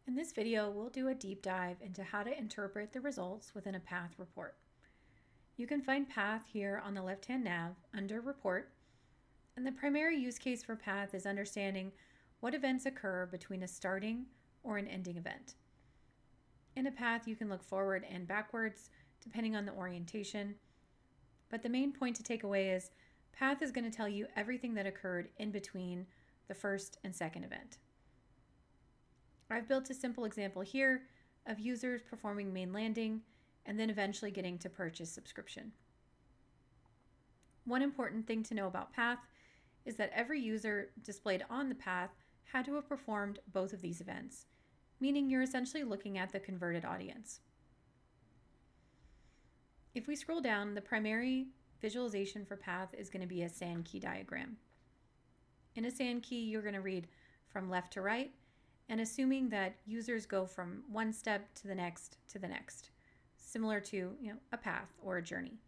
In this video, we'll do a deep dive into how to interpret the results within a path report. You can find path here on the left-hand nav under report, and the primary use case for path is understanding what events occur between a starting or an ending event. In a path, you can look forward and backwards depending on the orientation, but the main point to take away is path is going to tell you everything that occurred in between the first and second event. I've built a simple example here of users performing main landing and then eventually getting to purchase subscription. One important thing to know about path is that every user displayed on the path had to have performed both of these events, meaning you're essentially looking at the converted audience. If we scroll down, the primary visualization for path is going to be a sand key diagram. In a sand key, you're going to read from left to right, and assuming that users go from one step to the next, similar to a path or a journey.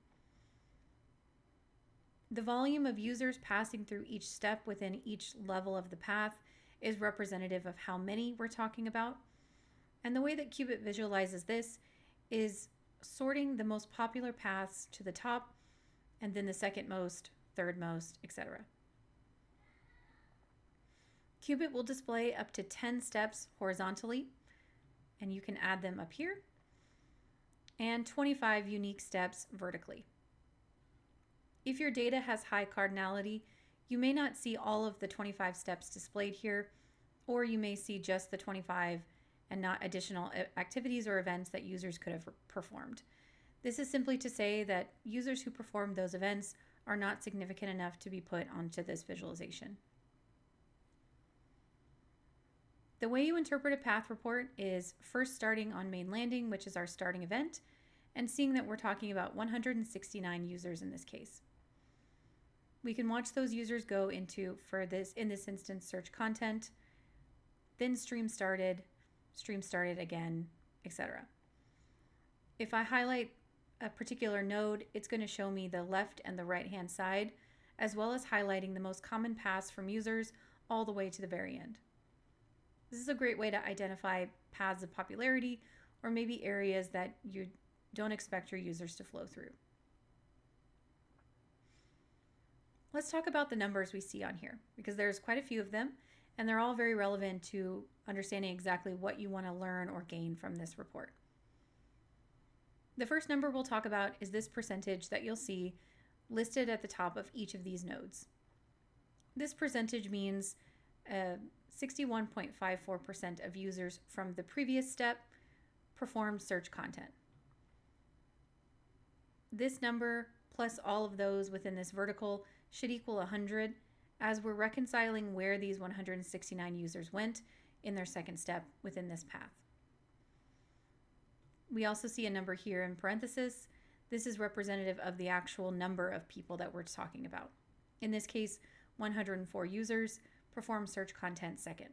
The volume of users passing through each step within each level of the path is representative of how many we're talking about. And the way that Kubit visualizes this is sorting the most popular paths to the top, and then the second most, third most, etc. Kubit will display up to 10 steps horizontally, and you can add them up here, and 25 unique steps vertically. If your data has high cardinality, you may not see all of the 25 steps displayed here, or you may see just the 25 and not additional activities or events that users could have performed. This is simply to say that users who performed those events are not significant enough to be put onto this visualization. The way you interpret a path report is first starting on main landing, which is our starting event, and seeing that we're talking about 169 users in this case. We can watch those users go into, in this instance, search content, then stream started again, etc. If I highlight a particular node, it's going to show me the left and the right-hand side, as well as highlighting the most common paths from users all the way to the very end. This is a great way to identify paths of popularity or maybe areas that you don't expect your users to flow through. Let's talk about the numbers we see on here, because there's quite a few of them, and they're all very relevant to understanding exactly what you want to learn or gain from this report. The first number we'll talk about is this percentage that you'll see listed at the top of each of these nodes. This percentage means 61.54% of users from the previous step performed search content. This number plus all of those within this vertical should equal 100, as we're reconciling where these 169 users went in their second step within this path. We also see a number here in parentheses. This is representative of the actual number of people that we're talking about. In this case, 104 users perform search content second.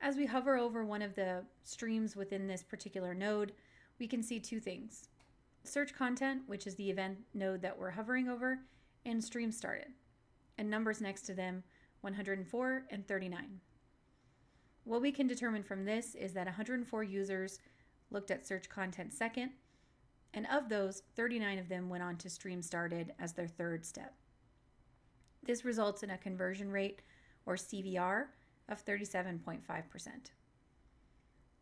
As we hover over one of the streams within this particular node, we can see two things: search content, which is the event node that we're hovering over, and stream started, and numbers next to them, 104 and 39. What we can determine from this is that 104 users looked at search content second, and of those, 39 of them went on to stream started as their third step. This results in a conversion rate, or CVR, of 37.5%.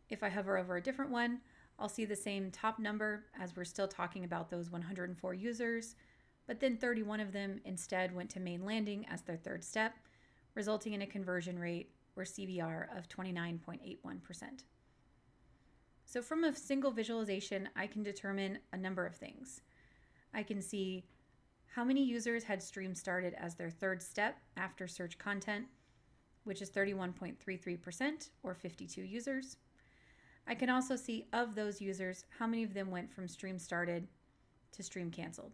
If I hover over a different one, I'll see the same top number, as we're still talking about those 104 users, but then 31 of them instead went to main landing as their third step, resulting in a conversion rate, or CVR, of 29.81%. So from a single visualization, I can determine a number of things. I can see how many users had stream started as their third step after search content, which is 31.33%, or 52 users. I can also see, of those users, how many of them went from stream started to stream canceled.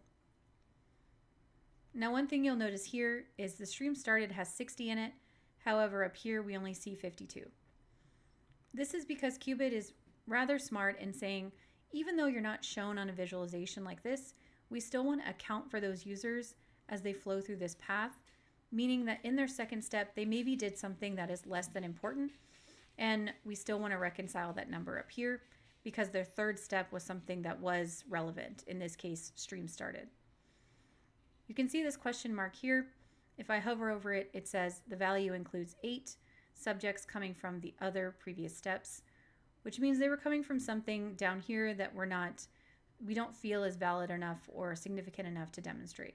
Now, one thing you'll notice here is the stream started has 60 in it. However, up here we only see 52. This is because Kubit is rather smart in saying, even though you're not shown on a visualization like this, we still want to account for those users as they flow through this path, meaning that in their second step, they maybe did something that is less than important, And we still want to reconcile that number up here because their third step was something that was relevant. In this case, stream started. You can see this question mark here. If I hover over it, it says the value includes 8 subjects coming from the other previous steps, which means they were coming from something down here that we don't feel is valid enough or significant enough to demonstrate.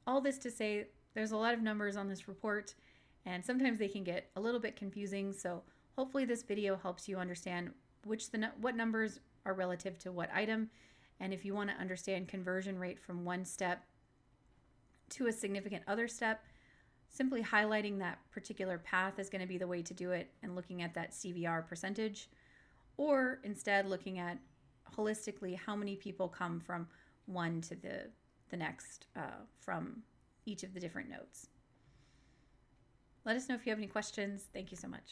All this to say, there's a lot of numbers on this report, and sometimes they can get a little bit confusing, so hopefully this video helps you understand what numbers are relative to what item, and if you want to understand conversion rate from one step to a significant other step, simply highlighting that particular path is going to be the way to do it and looking at that CVR percentage, or instead looking at holistically how many people come from one to the next from each of the different nodes. Let us know if you have any questions. Thank you so much.